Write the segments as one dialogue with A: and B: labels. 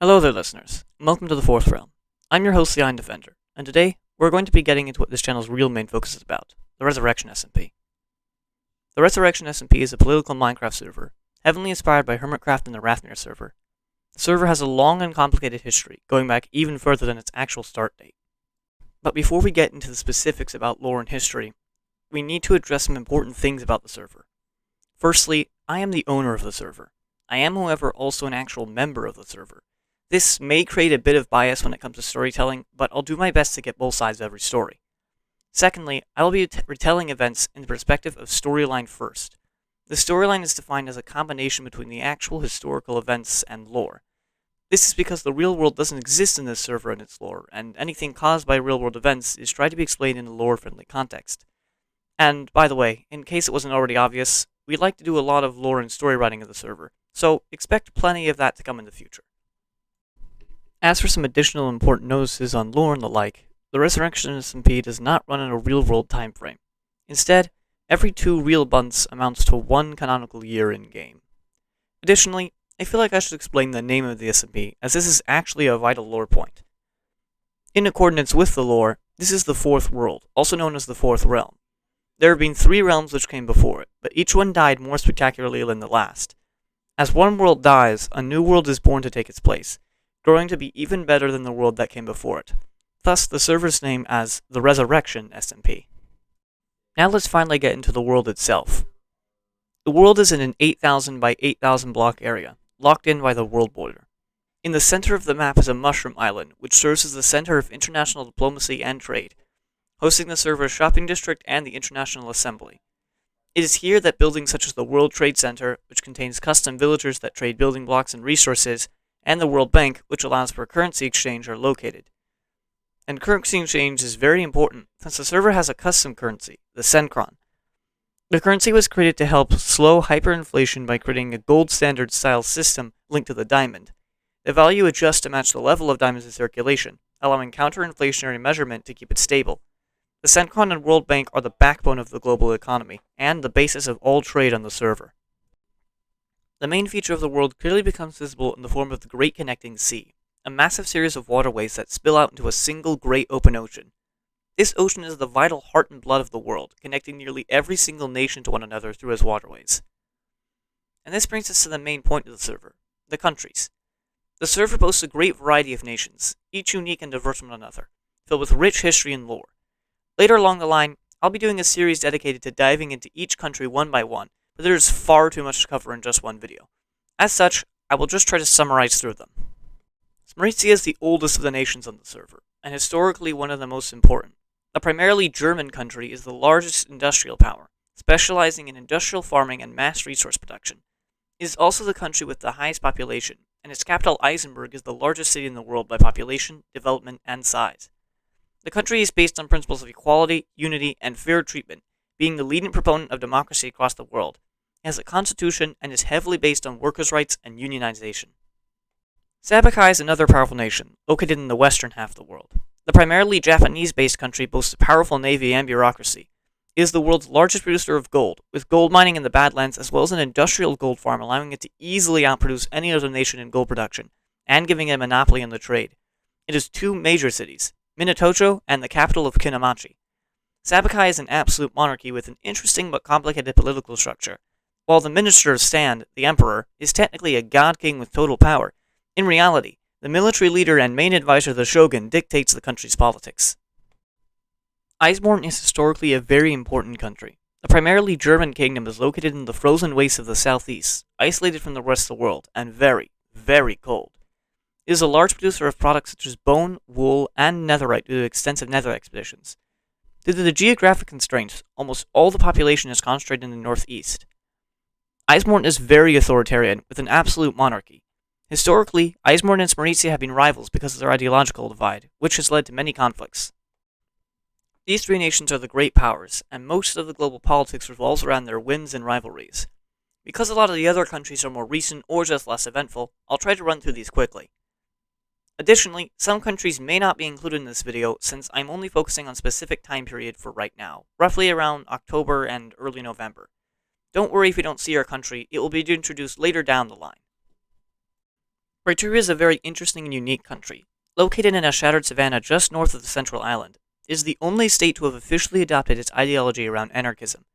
A: Hello there, listeners, and welcome to the Fourth Realm. I'm your host, the Iron Defender, and today we're going to be getting into what this channel's real main focus is about, the Resurrection SMP. The Resurrection SMP is a political Minecraft server, heavily inspired by Hermitcraft and the Rathmere server. The server has a long and complicated history, going back even further than its actual start date. But before we get into the specifics about lore and history, we need to address some important things about the server. Firstly, I am the owner of the server. I am, however, also an actual member of the server. This may create a bit of bias when it comes to storytelling, but I'll do my best to get both sides of every story. Secondly, I will be retelling events in the perspective of storyline first. The storyline is defined as a combination between the actual historical events and lore. This is because the real world doesn't exist in this server and its lore, and anything caused by real world events is tried to be explained in a lore-friendly context. And, by the way, in case it wasn't already obvious, we'd like to do a lot of lore and story writing of the server, so expect plenty of that to come in the future. As for some additional important notices on lore and the like, the Resurrection SMP does not run in a real-world time frame. Instead, every 2 real months amounts to 1 canonical year in-game. Additionally, I feel like I should explain the name of the SMP, as this is actually a vital lore point. In accordance with the lore, this is the 4th world, also known as the 4th realm. There have been 3 realms which came before it, but each one died more spectacularly than the last. As one world dies, a new world is born to take its place, growing to be even better than the world that came before it. Thus, the server's name as the Resurrection SMP. Now let's finally get into the world itself. The world is in an 8,000 by 8,000 block area, locked in by the world border. In the center of the map is a mushroom island, which serves as the center of international diplomacy and trade, hosting the server's shopping district and the International Assembly. It is here that buildings such as the World Trade Center, which contains custom villagers that trade building blocks and resources, and the World Bank, which allows for currency exchange, are located. And currency exchange is very important, since the server has a custom currency, the Senkron. The currency was created to help slow hyperinflation by creating a gold standard style system linked to the diamond. The value adjusts to match the level of diamonds in circulation, allowing counter-inflationary measurement to keep it stable. The Senkron and World Bank are the backbone of the global economy, and the basis of all trade on the server. The main feature of the world clearly becomes visible in the form of the Great Connecting Sea, a massive series of waterways that spill out into a single great open ocean. This ocean is the vital heart and blood of the world, connecting nearly every single nation to one another through its waterways. And this brings us to the main point of the server, the countries. The server boasts a great variety of nations, each unique and diverse from one another, filled with rich history and lore. Later along the line, I'll be doing a series dedicated to diving into each country one by one, but there is far too much to cover in just one video. As such, I will just try to summarize through them. Smaritia is the oldest of the nations on the server, and historically one of the most important. The primarily German country is the largest industrial power, specializing in industrial farming and mass resource production. It is also the country with the highest population, and its capital Eisenberg is the largest city in the world by population, development, and size. The country is based on principles of equality, unity, and fair treatment, being the leading proponent of democracy across the world. It has a constitution and is heavily based on workers' rights and unionization. Sabakai is another powerful nation, located in the western half of the world. The primarily Japanese-based country boasts a powerful navy and bureaucracy. It is the world's largest producer of gold, with gold mining in the Badlands as well as an industrial gold farm allowing it to easily outproduce any other nation in gold production, and giving it a monopoly on the trade. It has 2 major cities, Minatocho and the capital of Kinamachi. Sabakai is an absolute monarchy with an interesting but complicated political structure. While the Minister of Stand, the Emperor, is technically a god-king with total power, in reality, the military leader and main advisor of the shogun dictates the country's politics. Eisborn is historically a very important country. The primarily German kingdom is located in the frozen wastes of the southeast, isolated from the rest of the world, and very, very cold. It is a large producer of products such as bone, wool, and netherite due to extensive nether expeditions. Due to the geographic constraints, almost all the population is concentrated in the northeast. Eisborn is very authoritarian, with an absolute monarchy. Historically, Eisborn and Smaritia have been rivals because of their ideological divide, which has led to many conflicts. These 3 nations are the great powers, and most of the global politics revolves around their wins and rivalries. Because a lot of the other countries are more recent or just less eventful, I'll try to run through these quickly. Additionally, some countries may not be included in this video since I'm only focusing on a specific time period for right now, roughly around October and early November. Don't worry if you don't see our country, it will be introduced later down the line. Praetoria is a very interesting and unique country. Located in a shattered savanna just north of the central island, it is the only state to have officially adopted its ideology around anarchism.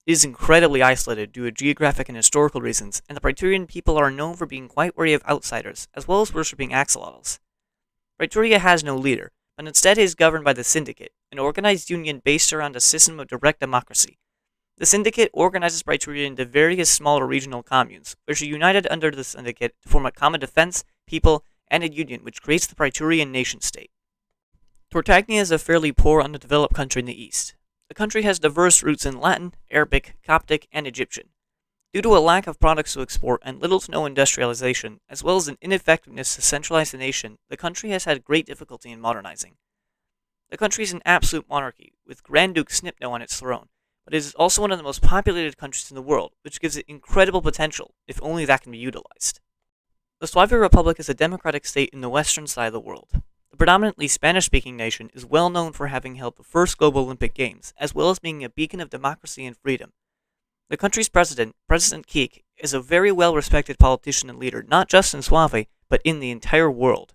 A: It is incredibly isolated due to geographic and historical reasons, and the Praetorian people are known for being quite wary of outsiders, as well as worshipping axolotls. Praetoria has no leader, but instead is governed by the Syndicate, an organized union based around a system of direct democracy. The Syndicate organizes Praetoria into various smaller regional communes, which are united under the Syndicate to form a common defense, people, and a union which creates the Praetorian nation-state. Tortagnia is a fairly poor, underdeveloped country in the east. The country has diverse roots in Latin, Arabic, Coptic, and Egyptian. Due to a lack of products to export and little to no industrialization, as well as an ineffectiveness to centralize the nation, the country has had great difficulty in modernizing. The country is an absolute monarchy, with Grand Duke Snipno on its throne, but it is also one of the most populated countries in the world, which gives it incredible potential, if only that can be utilized. The Suave Republic is a democratic state in the western side of the world. The predominantly Spanish-speaking nation is well known for having held the first global Olympic Games, as well as being a beacon of democracy and freedom. The country's president, President Kik, is a very well-respected politician and leader, not just in Suave, but in the entire world.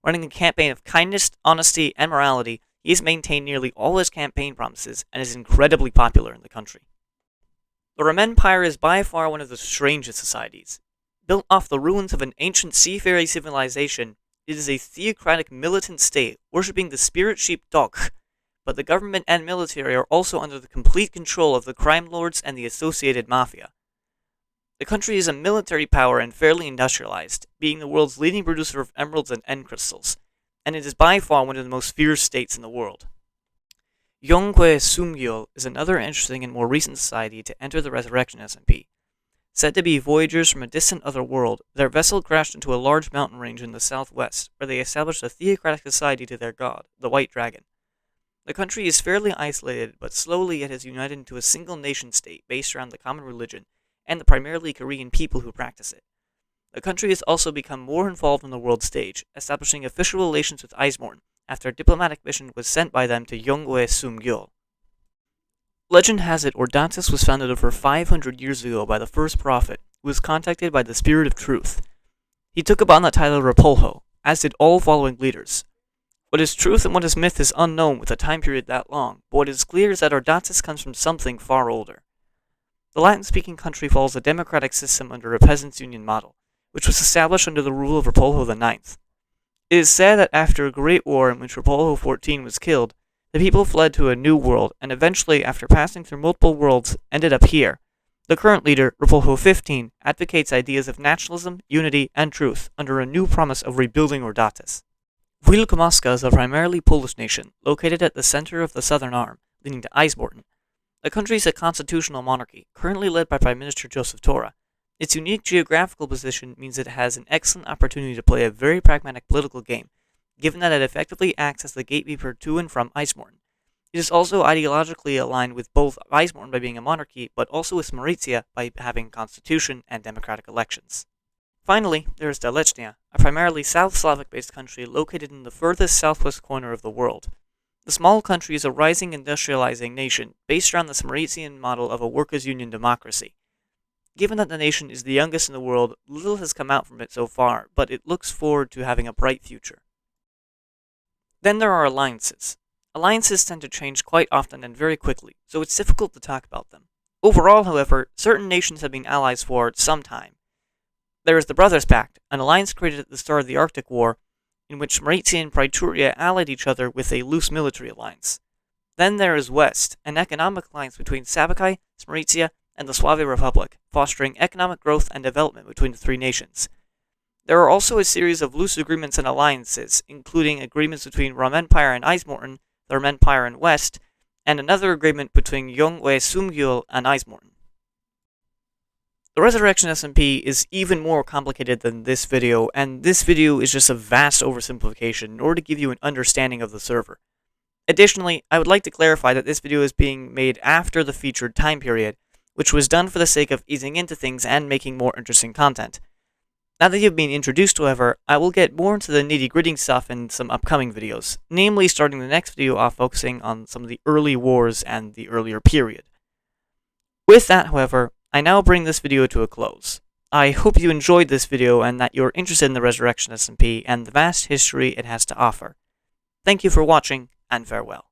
A: Running a campaign of kindness, honesty, and morality, he has maintained nearly all his campaign promises and is incredibly popular in the country. The Roman Empire is by far one of the strangest societies. Built off the ruins of an ancient seafaring civilization, it is a theocratic militant state worshipping the spirit sheep Dok, but the government and military are also under the complete control of the crime lords and the associated mafia. The country is a military power and fairly industrialized, being the world's leading producer of emeralds and end crystals, and it is by far one of the most fierce states in the world. Yonghui Sumgyul is another interesting and more recent society to enter the Resurrection SMP. Said to be voyagers from a distant other world, their vessel crashed into a large mountain range in the southwest, where they established a theocratic society to their god, the White Dragon. The country is fairly isolated, but slowly it has united into a single nation-state based around the common religion, and the primarily Korean people who practice it. The country has also become more involved on the world stage, establishing official relations with Eismorn, after a diplomatic mission was sent by them to Yonghui Sumgyul. Legend has it Ordantis was founded over 500 years ago by the first prophet, who was contacted by the Spirit of Truth. He took upon the title Rapolho, as did all following leaders. What is truth and what is myth is unknown with a time period that long, but what is clear is that Ordantis comes from something far older. The Latin-speaking country follows a democratic system under a peasants' union model, which was established under the rule of Rapolho IX. It is said that after a great war in which Rapolho XIV was killed, the people fled to a new world, and eventually, after passing through multiple worlds, ended up here. The current leader, Rapolho XV, advocates ideas of nationalism, unity, and truth under a new promise of rebuilding Ordantis. Wielkopolska is a primarily Polish nation, located at the center of the southern arm, leading to Eismorten. The country is a constitutional monarchy, currently led by Prime Minister Joseph Tora. Its unique geographical position means it has an excellent opportunity to play a very pragmatic political game, given that it effectively acts as the gatekeeper to and from Eismorten. It is also ideologically aligned with both Eismorten by being a monarchy, but also with Smaritia by having a constitution and democratic elections. Finally, there is Dalechnia, a primarily South Slavic-based country located in the furthest southwest corner of the world. The small country is a rising industrializing nation based around the Samaritian model of a workers' union democracy. Given that the nation is the youngest in the world, little has come out from it so far, but it looks forward to having a bright future. Then there are alliances. Alliances tend to change quite often and very quickly, so it's difficult to talk about them. Overall, however, certain nations have been allies for some time. There is the Brothers Pact, an alliance created at the start of the Arctic War, in which Smaritia and Praetoria allied each other with a loose military alliance. Then there is West, an economic alliance between Sabakai, Smaritia, and the Suave Republic, fostering economic growth and development between the three nations. There are also a series of loose agreements and alliances, including agreements between Rom Empire and Eismorten, the Rom Empire and West, and another agreement between Yonghui Sumgyul and Eismorten. The Resurrection SMP is even more complicated than this video, and this video is just a vast oversimplification in order to give you an understanding of the server. Additionally, I would like to clarify that this video is being made after the featured time period, which was done for the sake of easing into things and making more interesting content. Now that you've been introduced, however, I will get more into the nitty-gritty stuff in some upcoming videos, namely starting the next video off focusing on some of the early wars and the earlier period. With that, however, I now bring this video to a close. I hope you enjoyed this video and that you're interested in the Resurrection SMP and the vast history it has to offer. Thank you for watching, and farewell.